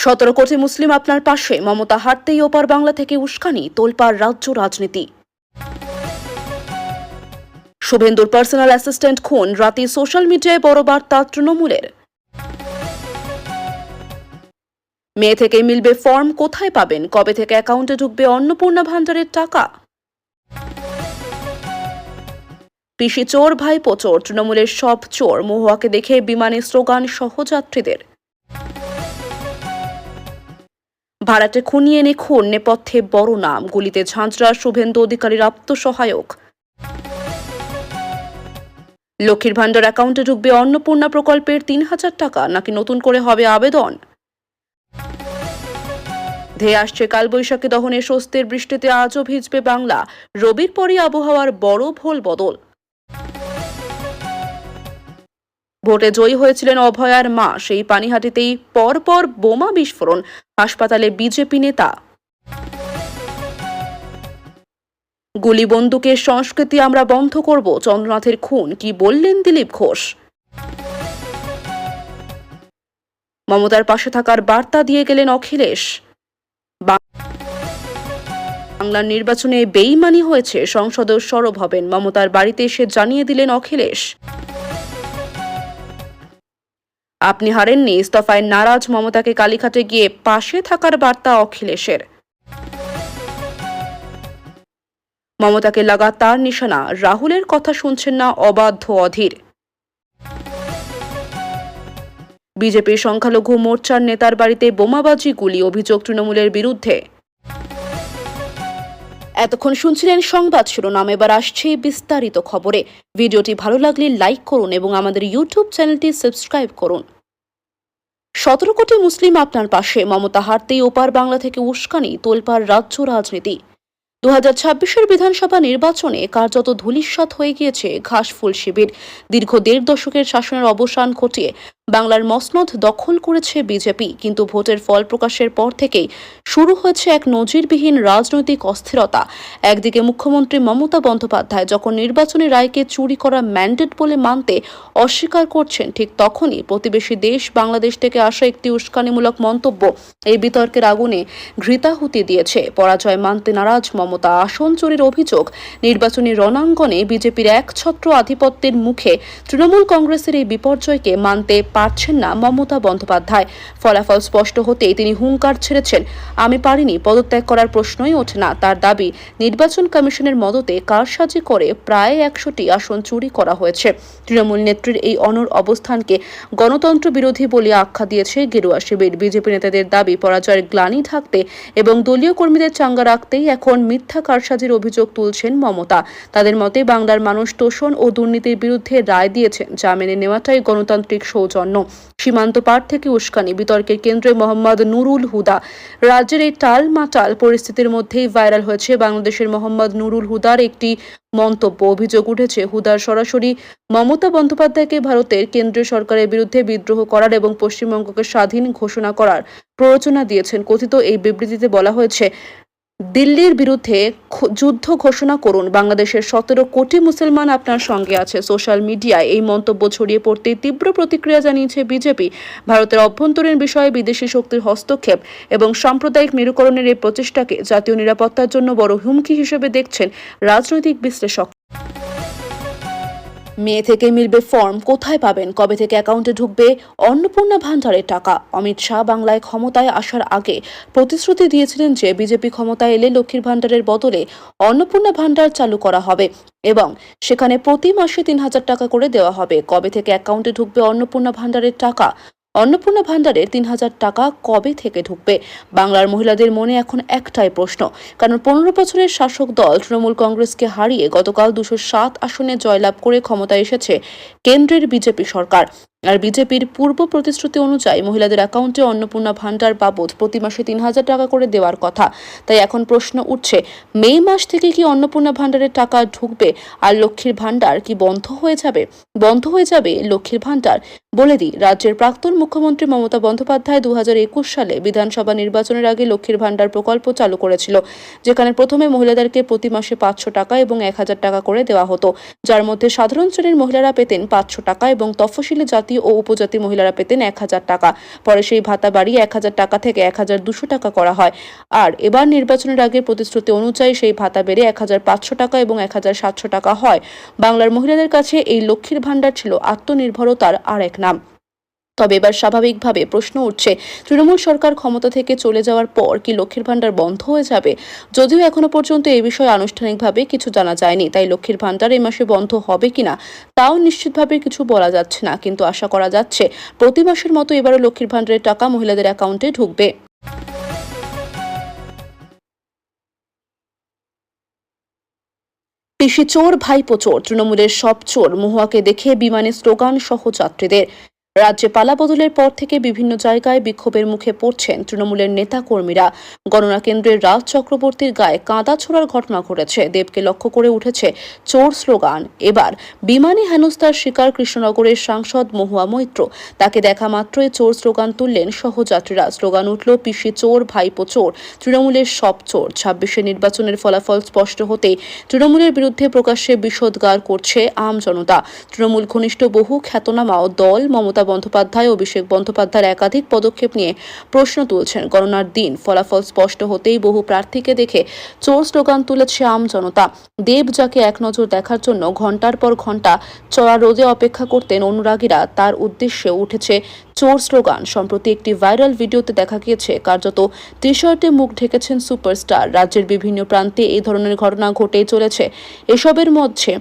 17 কোটি মুসলিম আপনার পাশে, মমতা হাঁটতেই ওপার বাংলা থেকে উস্কানি, তোলপাড় রাজ্য রাজনীতি। শুভেন্দুর পার্সোনাল অ্যাসিস্ট্যান্ট খুন, রাতে সোশ্যাল মিডিয়ায় বড় বার্তা তৃণমূলের। মে থেকে মিলবে ফর্ম, কোথায় পাবেন, কবে থেকে অ্যাকাউন্টে ঢুকবে অন্নপূর্ণা ভান্ডারের টাকা। পিসি চোর, ভাইপো চোর, তৃণমূলের সব চোর, মহুয়াকে দেখে বিমানে স্লোগান সহযাত্রীদের। ভাড়াটে খুনিয়ে এনে খুন, নেপথ্যে বড় নাম, গুলিতে ঝাঁঝরা শুভেন্দু অধিকারীর আত্মসহায়ক। লক্ষ্মীর ভান্ডার অ্যাকাউন্টে ঢুকবে অন্নপূর্ণা প্রকল্পের 3,000 টাকা, নাকি নতুন করে হবে আবেদন। ধেয়ে আসছে কালবৈশাখী দহনে, স্বস্তির বৃষ্টিতে আজও ভিজবে বাংলা, রবির পরই আবহাওয়ার বড় ভোল বদল। ভোটে জয়ী হয়েছিলেন অভয়ার মা, সেই পানিহাটিতেই পরপর বোমা বিস্ফোরণ, হাসপাতালে বিজেপি নেতা। গুলি বন্দুকের সংস্কৃতি আমরা বন্ধ করব, চন্দ্রনাথের খুন, কি বললেন দিলীপ ঘোষ। মমতার পাশে থাকার বার্তা দিয়ে গেলেন অখিলেশ। বাংলার নির্বাচনে বেইমানি হয়েছে, সংসদেও সরব হবেন, মমতার বাড়িতে এসে জানিয়ে দিলেন অখিলেশ। আপনি হারেননি, ইস্তফায় নারাজ মমতাকে কালীঘাটে গিয়ে পাশে থাকার বার্তা অখিলেশের। মমতাকে লাগাতার নিশানা, রাহুলের কথা শুনছেন না অবাধ্য অধীর। বিজেপির সংখ্যালঘু মোর্চার নেতার বাড়িতে বোমাবাজি, গুলি, অভিযোগ তৃণমূলের বিরুদ্ধে। এতক্ষণ শুনছিলেন সংবাদ শিরোনাম, এবার আসছে বিস্তারিত খবরে। ভিডিওটি ভালো লাগলে লাইক করুন এবং আমাদের ইউটিউব চ্যানেলটি সাবস্ক্রাইব করুন। 17 কোটি মুসলিম আপনার পাশে, মমতা হারতেই ওপার বাংলা থেকে উস্কানি, তোলপাড় রাজ্য রাজনীতি। 2026-এর বিধানসভা নির্বাচনে কার্যত ধূলিসাৎ হয়ে গিয়েছে ঘাসফুল শিবির। দীর্ঘ 1.5 দশকের শাসনের অবসান ঘটিয়ে বাংলার মসনদ দখল করেছে বিজেপি, কিন্তু ভোটের ফল প্রকাশের পর থেকেই শুরু হয়েছে এক নজিরবিহীন রাজনৈতিক অস্থিরতা। একদিকে মুখ্যমন্ত্রী মমতা বন্দ্যোপাধ্যায় যখন নির্বাচনী রায়কে চুরি করা ম্যান্ডেট বলে মানতে অস্বীকার করছেন, ঠিক তখনই প্রতিবেশী দেশ বাংলাদেশ থেকে আসা একটি উস্কানিমূলক মন্তব্য এই বিতর্কের আগুনে ঘৃতাহুতি দিয়েছে। পরাজয় মানতে নারাজ মমতা, আসন চুরির অভিযোগ, নির্বাচনী রণাঙ্গনে বিজেপির একছত্র আধিপত্যের মুখে তৃণমূল কংগ্রেসের এই বিপর্যয়কে মানতে পারছেন না মমতা বন্দ্যোপাধ্যায়। ফলাফল স্পষ্ট হতেই তিনি হুঙ্কার ছেড়েছেন, আমি পারিনি, পদত্যাগ করার প্রশ্নই ওঠে না। তার দাবি, নির্বাচন কমিশনের মদতে কারসাজি করে প্রায় 100টি আসন চুরি করা হয়েছে। তৃণমূল নেত্রীর এই অনড় অবস্থানকে গণতন্ত্র বিরোধী বলে আখ্যা দিয়েছে গেরুয়া শিবির। বিজেপি নেতাদের দাবি, পরাজয়ের গ্লানি ঢাকতে এবং দলীয় কর্মীদের চাঙ্গা রাখতেই এখন মিথ্যা কারসাজির অভিযোগ তুলছেন মমতা। তাদের মতে বাংলার মানুষ তোষণ ও দুর্নীতির বিরুদ্ধে রায় দিয়েছেন, যা মেনে নেওয়াটাই গণতান্ত্রিক সৌজন্য। সীমান্ত পার থেকে উস্কানি, বিতর্কের কেন্দ্রে মোহাম্মদ নুরুল হুদা। রাজ্যের এই টালমাটাল পরিস্থিতির মধ্যেই ভাইরাল হয়েছে বাংলাদেশের মোহাম্মদ নুরুল হুদার একটি মন্তব্য। অভিযোগ উঠেছে, হুদার সরাসরি মমতা বন্দ্যোপাধ্যায়কে ভারতের কেন্দ্রীয় সরকারের বিরুদ্ধে বিদ্রোহ করার এবং পশ্চিমবঙ্গকে স্বাধীন ঘোষণা করার প্ররোচনা দিয়েছেন। কথিত এই বিবৃতিতে বলা হয়েছে, দিল্লির বিরুদ্ধে যুদ্ধ ঘোষণা করুন, বাংলাদেশের 17 কোটি মুসলমান আপনার সঙ্গে আছে। সোশ্যাল মিডিয়ায় এই মন্তব্য ছড়িয়ে পড়তেই তীব্র প্রতিক্রিয়া জানিয়েছে বিজেপি। ভারতের অভ্যন্তরীণ বিষয়ে বিদেশি শক্তির হস্তক্ষেপ এবং সাম্প্রদায়িক মেরুকরণের এই প্রচেষ্টাকে জাতীয় নিরাপত্তার জন্য বড় হুমকি হিসেবে দেখছেন রাজনৈতিক বিশ্লেষক। মে থেকে মিলবে ফর্ম, কোথায় পাবেন, কবে থেকে অ্যাকাউন্টে ঢুকবে অন্নপূর্ণা ভান্ডারের টাকা। অমিত শাহ বাংলায় ক্ষমতায় আসার আগে প্রতিশ্রুতি দিয়েছিলেন যে বিজেপি ক্ষমতায় এলে লক্ষ্মীর ভান্ডারের বদলে অন্নপূর্ণা ভান্ডার চালু করা হবে এবং সেখানে প্রতি মাসে 3,000 টাকা করে দেওয়া হবে। কবে থেকে অ্যাকাউন্টে ঢুকবে অন্নপূর্ণা ভান্ডারের টাকা? অন্নপূর্ণা ভান্ডারের 3,000 টাকা কবে থেকে ঢুকবে? বাংলার মহিলাদের মনে এখন একটাই প্রশ্ন, কারণ 15 বছরের শাসক দল তৃণমূল কংগ্রেসকে হারিয়ে গতকাল 207 আসনে জয়লাভ করে ক্ষমতায় এসেছে কেন্দ্রের বিজেপি সরকার। আর বিজেপির পূর্ব প্রতিশ্রুতি অনুযায়ী মহিলাদের অ্যাকাউন্টে অন্নপূর্ণা ভান্ডার বাবদ প্রতি মাসে 3,000 টাকা করে দেওয়ার কথা। তাই এখন প্রশ্ন উঠছে, মে মাস থেকে কি অন্নপূর্ণা ভান্ডারের টাকা ঢুকবে আর লক্ষ্মীর ভান্ডার কি বন্ধ হয়ে যাবে? বন্ধ হয়ে যাবে লক্ষ্মীর ভান্ডার? বলে দিই, রাজ্যের প্রাক্তন মুখ্যমন্ত্রী মমতা বন্দ্যোপাধ্যায় 2021 সালে বিধানসভা নির্বাচনের আগে লক্ষ্মীর ভান্ডার প্রকল্প চালু করেছিল, যেখানে প্রথমে মহিলাদেরকে প্রতি মাসে 500 টাকা এবং 1,000 টাকা করে দেওয়া হতো, যার মধ্যে সাধারণ শ্রেণীর মহিলারা পেতেন 500 টাকা এবং তফসিলি জাতি জাতি ও উপজাতি মহিলারা পেতেন 1,000 টাকা। পরে সেই ভাতা বাড়িয়ে 1,000 টাকা থেকে 1,200 টাকা করা হয়। আর এবার নির্বাচনের আগে প্রতিশ্রুতি অনুযায়ী সেই ভাতা বেড়ে 1,500 টাকা এবং 1,700 টাকা হয়। বাংলার মহিলাদের কাছে এই লক্ষ্মীর ভাণ্ডার ছিল আত্মনির্ভরতার আর এক নাম। তবে এবার স্বাভাবিকভাবে প্রশ্ন উঠছে, তৃণমূল সরকার ক্ষমতা থেকে চলে যাওয়ার পর কি লক্ষ্মীর ভাণ্ডার বন্ধ হয়ে যাবে? যদিও এখনো পর্যন্ত এই বিষয়ে আনুষ্ঠানিকভাবে কিছু জানা যায়নি, তাই লক্ষ্মীর ভাণ্ডার এই মাসে বন্ধ হবে কিনা তাও নিশ্চিতভাবে কিছু বলা যাচ্ছে না। কিন্তু আশা করা যাচ্ছে প্রতি মাসের মতো এবারও লক্ষ্মীর ভাণ্ডারের টাকা মহিলাদের অ্যাকাউন্টে ঢুকবে। পিসি চোর ভাইপো চোর, তৃণমূলের সব চোর, মহুয়াকে দেখে বিমানে স্লোগান সহ যাত্রীদের। রাজ্যে পালাবদলের পর থেকে বিভিন্ন জায়গায় বিক্ষোভের মুখে পড়ছেন তৃণমূলের নেতা কর্মীরা। গণনা কেন্দ্রের রাজ চক্রবর্তীর গায়ে কাঁদা ছোড়ার ঘটনা ঘটেছে। দেবকে লক্ষ্য করে উঠেছে চোর স্লোগান। এবার বিমানে হেনস্থার শিকার কৃষ্ণনগরের সাংসদ মহুয়া মৈত্র। তাকে দেখা মাত্রই চোর স্লোগান তুললেন সহযাত্রীরা। স্লোগান উঠল, পিসি চোর ভাইপো চোর, তৃণমূলের সব চোর। 26 নির্বাচনের ফলাফল স্পষ্ট হতেই তৃণমূলের বিরুদ্ধে প্রকাশ্যে বিষোদ্গার করছে আম জনতা। তৃণমূল ঘনিষ্ঠ বহু খ্যাতনামা দল মমতা বন্দ্যোপাধ্যায়, অভিষেক বন্দ্যোপাধ্যায়ের একাধিক পদক্ষেপ নিয়ে প্রশ্ন তুলছেন। গণনার দিন ফলাফল স্পষ্ট হতেই বহু প্রার্থীকে দেখে চোর স্লোগান তুলেছে আম জনতা। দেব যাকে এক নজর দেখার জন্য ঘন্টার পর ঘন্টা চড়া রোদে অপেক্ষা করতেন অনুরাগীরা, তার উদ্দেশ্যে উঠেছে চোর স্লোগান। সম্প্রতি একটি ভাইরাল ভিডিওতে দেখা গিয়েছে কার্যত টি শার্টে মুখ ঢেকেছেন সুপারস্টার। রাজ্যের বিভিন্ন প্রান্তে এই ধরনের ঘটনা ঘটেই চলেছে। এসবের মধ্যে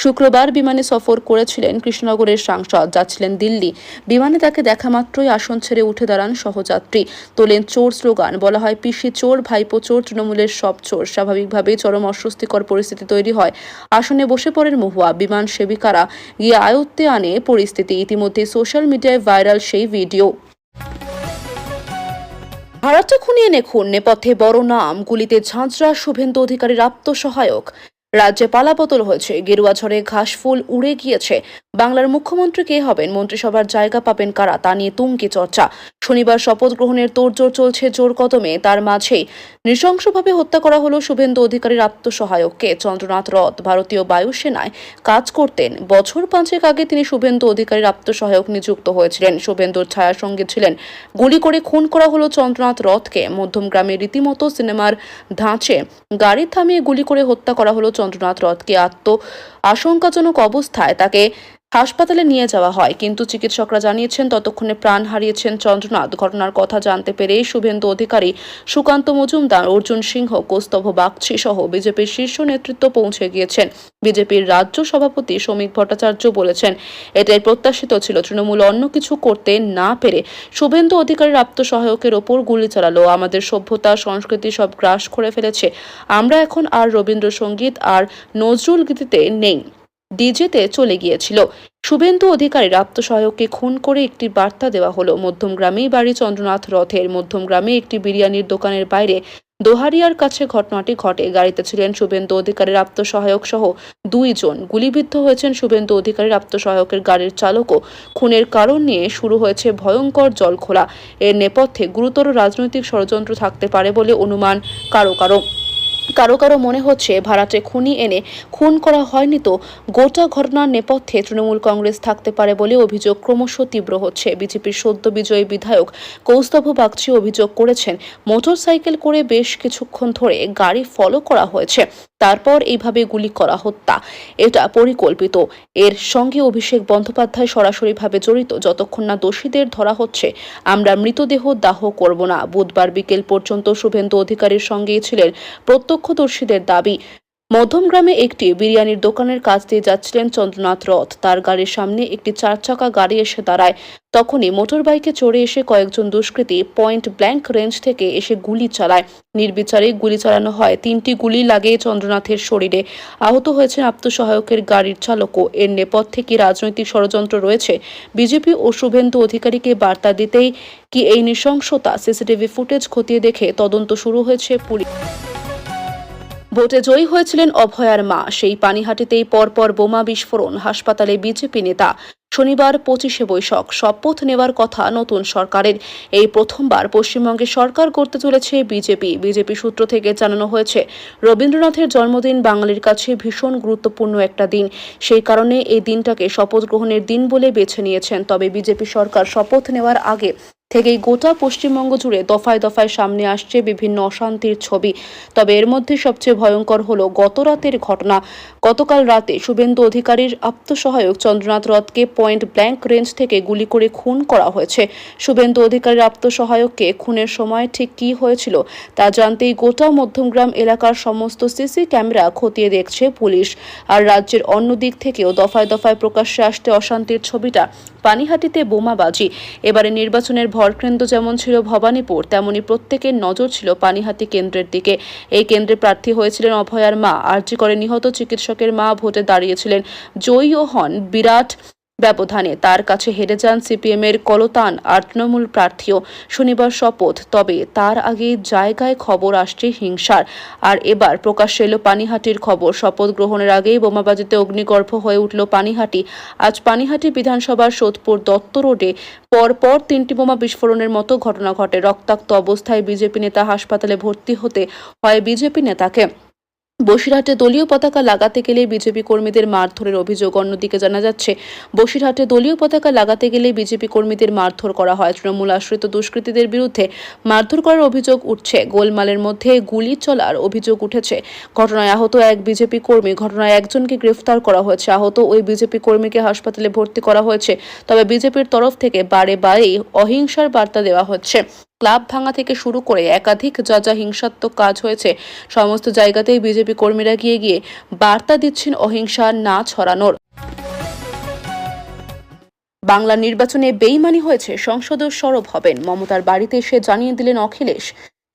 শুক্রবার বিমানে সফর করেছিলেন কৃষ্ণনগরের সাংসদ, যাচ্ছিলেন দিল্লি। বিমানে তাকে দেখা মাত্রই আসন ছেড়ে উঠে দাঁড়ান সহযাত্রী, তোলেন চোর স্লোগান। বলা হয়, পিসি চোর ভাইপো চোর, তৃণমূলের সব চোর। স্বাভাবিকভাবেই চরম অস্বস্তিকর পরিস্থিতি তৈরি হয়। আসনে বসে পড়েন মহুয়া। বিমান সেবিকারা গিয়ে আয়ত্তে আনে পরিস্থিতি। ইতিমধ্যে সোশ্যাল মিডিয়ায় ভাইরাল সেই ভিডিও। ভাড়াটে খুনি এনে খুন, নেপথ্যে বড় নাম, গুলিতে ঝাঁঝরা শুভেন্দু অধিকারীর আত্মসহায়ক। রাজ্যে পালাবদল হয়েছে, গেরুয়া ঝড়ে ঘাসফুল উড়ে গিয়েছে। বাংলার মুখ্যমন্ত্রী কে হবেন, মন্ত্রিসভার জায়গা পাবেন কারা, তা নিয়ে তুঙ্গে চর্চা। শনিবার শপথ গ্রহণের তোড়জোড় চলছে জোর কদমে। তার মাঝেই নৃশংসভাবে হত্যা করা হলো শুভেন্দু অধিকারীর আত্মসহায়ককে। চন্দ্রনাথ রথ ভারতীয় বায়ুসেনায় কাজ করতেন। বছর 5 আগে তিনি শুভেন্দু অধিকারীর আত্মসহায়ক নিযুক্ত হয়েছিলেন। শুভেন্দুর ছায়ার সঙ্গে ছিলেন। গুলি করে খুন করা হলো চন্দ্রনাথ রথকে। মধ্যমগ্রামে রীতিমতো সিনেমার ধাঁচে গাড়ি থামিয়ে গুলি করে হত্যা করা হলো চন্দ্রনাথ রথকে। আশঙ্কাজনক অবস্থায় তাকে হাসপাতালে নিয়ে যাওয়া হয়, কিন্তু চিকিৎসকরা জানিয়েছেন ততক্ষণে প্রাণ হারিয়েছেন চন্দ্রনাথ। ঘটনার কথা জানতে পেরে শুভেন্দু অধিকারী, সুকান্ত মজুমদার, অর্জুন সিংহ, কৌস্তভ বাগচি সহ বিজেপির শীর্ষ নেতৃত্ব পৌঁছে গিয়েছেন। বিজেপির রাজ্য সভাপতি শ্রমিক ভট্টাচার্য বলেছেন, এটাই প্রত্যাশিত ছিল। তৃণমূল অন্য কিছু করতে না পেরে শুভেন্দু অধিকারীর আত্মসহায়কের ওপর গুলি চালালো। আমাদের সভ্যতা সংস্কৃতি সব গ্রাস করে ফেলেছে। আমরা এখন আর রবীন্দ্রসঙ্গীত আর নজরুল গীতিতে নেই, ডিজেতে চলে গিয়েছিল। শুভেন্দু অধিকারীর আত্মসহায়ককে খুন করে একটি বার্তা দেওয়া হলো। মধ্যমগ্রামেই বাড়ি চন্দ্রনাথ রথের। মধ্যমগ্রামে একটি বিরিয়ানির দোকানের বাইরে দোহারিয়ার কাছে ঘটনাটি ঘটে। গাড়িতে ছিলেন শুভেন্দু অধিকারীর আত্মসহায়ক সহ 2 জন। গুলিবিদ্ধ হয়েছেন শুভেন্দু অধিকারীর আত্মসহায়কের গাড়ির চালকও। খুনের কারণ নিয়ে শুরু হয়েছে ভয়ঙ্কর জলখোলা। এর নেপথ্যে গুরুতর রাজনৈতিক ষড়যন্ত্র থাকতে পারে বলে অনুমান কারো কারো মনে হচ্ছে ভাড়াটে খুনি এনে খুন করা হয়নি তো গোটা ঘটনার নেপথ্যে তৃণমূল কংগ্রেস থাকতে পারে বলে অভিযোগ ক্রমশ তীব্র হচ্ছে। বিজেপির সদ্য বিজয়ী বিধায়ক কৌস্তভ বাগচি অভিযোগ করেছেন, মোটরসাইকেল করে বেশ কিছুক্ষণ ধরে গাড়ি ফলো করা হয়েছে, তারপর এইভাবে গুলি করা হত্যা। এটা পরিকল্পিত। এর সঙ্গে অভিষেক বন্দ্যোপাধ্যায় সরাসরিভাবে জড়িত। যতক্ষণ না দোষীদের ধরা হচ্ছে আমরা মৃতদেহ দাহ করব না। বুধবার বিকেল পর্যন্ত শুভেন্দু অধিকারীর সঙ্গেই ছিলেন প্রত্যক্ষদর্শীদের দাবি। মধ্যমগ্রামে একটি বিরিয়ানির দোকানের কাছ দিয়ে যাচ্ছিলেন চন্দ্রনাথ রথ। তার গাড়ির সামনে একটি 4 চাকা গাড়ি এসে দাঁড়ায়। তখনই মোটরবাইকে চড়ে এসে কয়েকজন দুষ্কৃতী পয়েন্ট ব্ল্যাঙ্ক রেঞ্জ থেকে এসে গুলি চালায়। নির্বিচারে গুলি চালানো হয়। 3টি গুলি লাগে চন্দ্রনাথের শরীরে। আহত হয়েছেন আত্মসহায়কের গাড়ির চালকও। এর নেপথ্যে কি রাজনৈতিক ষড়যন্ত্র রয়েছে? বিজেপি ও শুভেন্দু অধিকারীকে বার্তা দিতেই কি এই নৃশংসতা? সিসিটিভি ফুটেজ খতিয়ে দেখে তদন্ত শুরু হয়েছে পুলিশ। ভোটে জয়ী হয়েছিলেন অভয়ার মা, সেই পানিহাটিতেই পরপর বোমা বিস্ফোরণ, হাসপাতালে বিজেপি নেতা। শনিবার 25শে বৈশাখ শপথ নেওয়ার কথা নতুন সরকারের। এই প্রথমবার পশ্চিমবঙ্গে সরকার করতে চলেছে বিজেপি সূত্র থেকে জানানো হয়েছে, রবীন্দ্রনাথের জন্মদিন বাঙালির কাছে ভীষণ গুরুত্বপূর্ণ একটা দিন। সেই কারণে এই দিনটাকে শপথ গ্রহণের দিন বলে বেছে নিয়েছেন। তবে বিজেপি সরকার শপথ নেওয়ার আগে থেকেই গোটা পশ্চিমবঙ্গ জুড়ে দফায় দফায় সামনে আসছে বিভিন্ন অশান্তির ছবি। তবে এর মধ্যে সবচেয়ে ভয়ঙ্কর হলো গত রাতের ঘটনা। গতকাল রাতে শুভেন্দু অধিকারীর আপ্তসহায়ক চন্দ্রনাথ রথকে পয়েন্ট ব্ল্যাঙ্ক রেঞ্জ থেকে গুলি করে খুন করা হয়েছে। শুভেন্দু অধিকারীর আপ্তসহায়ককে খুনের সময় ঠিক কী হয়েছিল তা জানতেই গোটা মধ্যমগ্রাম এলাকার সমস্ত সিসি ক্যামেরা খতিয়ে দেখছে পুলিশ। আর রাজ্যের অন্য দিক থেকেও দফায় দফায় প্রকাশ্যে আসতে অশান্তির ছবিটা। পানিহাটিতে বোমাবাজি। এবারে নির্বাচনের ভরকেন্দ্র যেমন ছিল ভবানীপুর, তেমনি প্রত্যেকের নজর ছিল পানিহাটি কেন্দ্রের দিকে। এই কেন্দ্রে প্রার্থী হয়েছিলেন অভয়ার মা। আরজি করে নিহত চিকিৎসকের মা ভোটে দাঁড়িয়েছিলেন, জয়ীও হন বিরাট ব্যবধানে। তার কাছে হেরে যান সিপিএমের কলতান আর তৃণমূল প্রার্থীও। শনিবার শপথ, তবে তার আগে জায়গায় খবর আসছে হিংসার। আর এবার প্রকাশ্যে এলো পানিহাটির খবর। শপথ গ্রহণের আগেই বোমাবাজিতে অগ্নিগর্ভ হয়ে উঠল পানিহাটি। আজ পানিহাটি বিধানসভার সোদপুর দত্ত রোডে পরপর 3টি বোমা বিস্ফোরণের মতো ঘটনা ঘটে। রক্তাক্ত অবস্থায় বিজেপি নেতা হাসপাতালে ভর্তি হতে হয় বিজেপি নেতাকে। বসিরহাটে দলীয় পতাকা লাগাতে গেলে বিজেপি কর্মীদের মারধরের অভিযোগ। অন্যদিকে জানা যাচ্ছে, বসিরহাটে দলীয় পতাকা লাগাতে গেলে বিজেপি কর্মীদের মারধর করা হয়। তৃণমূল আশ্রিত দুষ্কৃতীদের বিরুদ্ধে মারধর করার অভিযোগ উঠছে। গোলমালের মধ্যে গুলি চলার অভিযোগ উঠেছে। ঘটনায় আহত এক বিজেপি কর্মী। ঘটনায় একজনকে গ্রেফতার করা হয়েছে। আহত ওই বিজেপি কর্মীকে হাসপাতালে ভর্তি করা হয়েছে। তবে বিজেপির তরফ থেকে বারেই অহিংসার বার্তা দেওয়া হচ্ছে। ক্লাব ভাঙা থেকে শুরু করে একাধিক যা হিংসাত্মক কাজ হয়েছে, সমস্ত জায়গাতেই বিজেপি কর্মীরা গিয়ে বার্তা দিচ্ছেন অহিংসা না ছড়ানোর। বাংলা নির্বাচনে বেইমানি হয়েছে, সংসদেও সরব হবেন। মমতার বাড়িতে এসে জানিয়ে দিলেন অখিলেশ,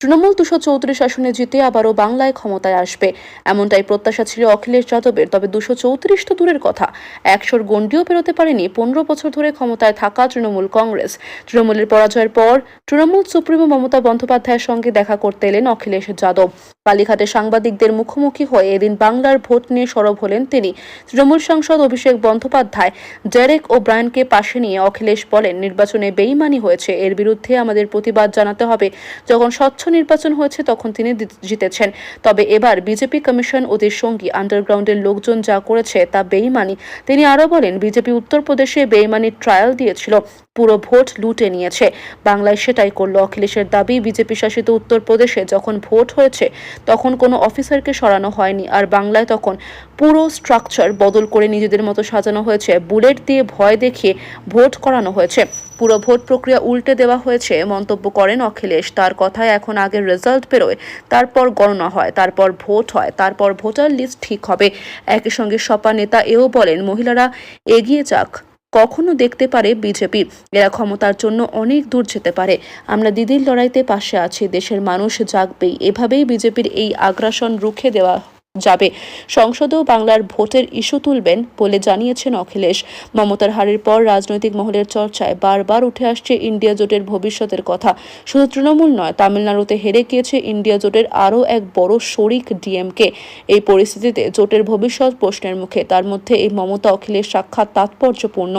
তৃণমূল 234 আসনে জিতে আবারও বাংলায় ক্ষমতায় আসবে, এমনটাই প্রত্যাশা ছিল অখিলেশ যাদবের। তবে 234 তো দূরের কথা, 100-র গণ্ডিও পেরোতে পারেনি 15 বছর ধরে ক্ষমতায় থাকা তৃণমূল কংগ্রেস। তৃণমূলের পরাজয়ের পর তৃণমূল সুপ্রিমো মমতা বন্দ্যোপাধ্যায়ের সঙ্গে দেখা করতে এলেন অখিলেশ যাদব। কালীঘাটে সাংবাদিকদের মুখোমুখি হয়ে এদিন বাংলার ভোট নিয়ে সরব হলেন তিনি। তৃণমূল সাংসদ অভিষেক বন্দ্যোপাধ্যায়, ডেরেক ও ব্রায়ানকে পাশে নিয়ে অখিলেশ বলেন, নির্বাচনে বেইমানি হয়েছে, এর বিরুদ্ধে আমাদের প্রতিবাদ জানাতে হবে। যখন স্বচ্ছ নির্বাচন হয়েছে তখন তিনি জিতেছেন। তবে এবার বিজেপি কমিশন ওদের সঙ্গী আন্ডারগ্রাউন্ডের লোকজন যা করেছে তা বেইমানি। তিনি আরও বলেন, বিজেপি উত্তরপ্রদেশে বেইমানির ট্রায়াল দিয়েছিল, পুরো ভোট লুটে নিয়েছে। বাংলায় সেটাই করল অখিলেশের দাবি। বিজেপি শাসিত উত্তরপ্রদেশে যখন ভোট হয়েছে তখন কোনো অফিসারকে সরানো হয়নি, আর বাংলায় তখন পুরো স্ট্রাকচার বদল করে নিজেদের মতো সাজানো হয়েছে। বুলেট দিয়ে ভয় দেখিয়ে ভোট করানো হয়েছে, পুরো ভোট প্রক্রিয়া উল্টে দেওয়া হয়েছে মন্তব্য করেন অখিলেশ। তার কথায় এখন আগের রেজাল্ট বেরোয়, তারপর গণনা হয়, তারপর ভোট হয়, তারপর ভোটার লিস্ট ঠিক হবে। একই সঙ্গে সপা নেতা এও বলেন, মহিলারা এগিয়ে যাক, কখনো দেখতে পারে বিজেপি, এরা ক্ষমতার জন্য অনেক দূর যেতে পারে। আমরা দিদির লড়াইতে পাশে আছি, দেশের মানুষ জাগবেই। এভাবেই বিজেপির এই আগ্রাসন রুখে দেওয়া যাবে। সংসদেও বাংলার ভোটের ইস্যু তুলবেন বলে জানিয়েছেন অখিলেশ। মমতার হারের পর রাজনৈতিক মহলের চর্চায় বারবার উঠে আসছে ইন্ডিয়া জোটের ভবিষ্যতের কথা। শুধু তৃণমূল নয়, তামিলনাড়ুতে হেরে গিয়েছে ইন্ডিয়া জোটের আরও এক বড় শরিক ডিএমকে। এই পরিস্থিতিতে জোটের ভবিষ্যৎ প্রশ্নের মুখে। তার মধ্যে এই মমতা অখিলেশ সাক্ষাৎ তাৎপর্যপূর্ণ।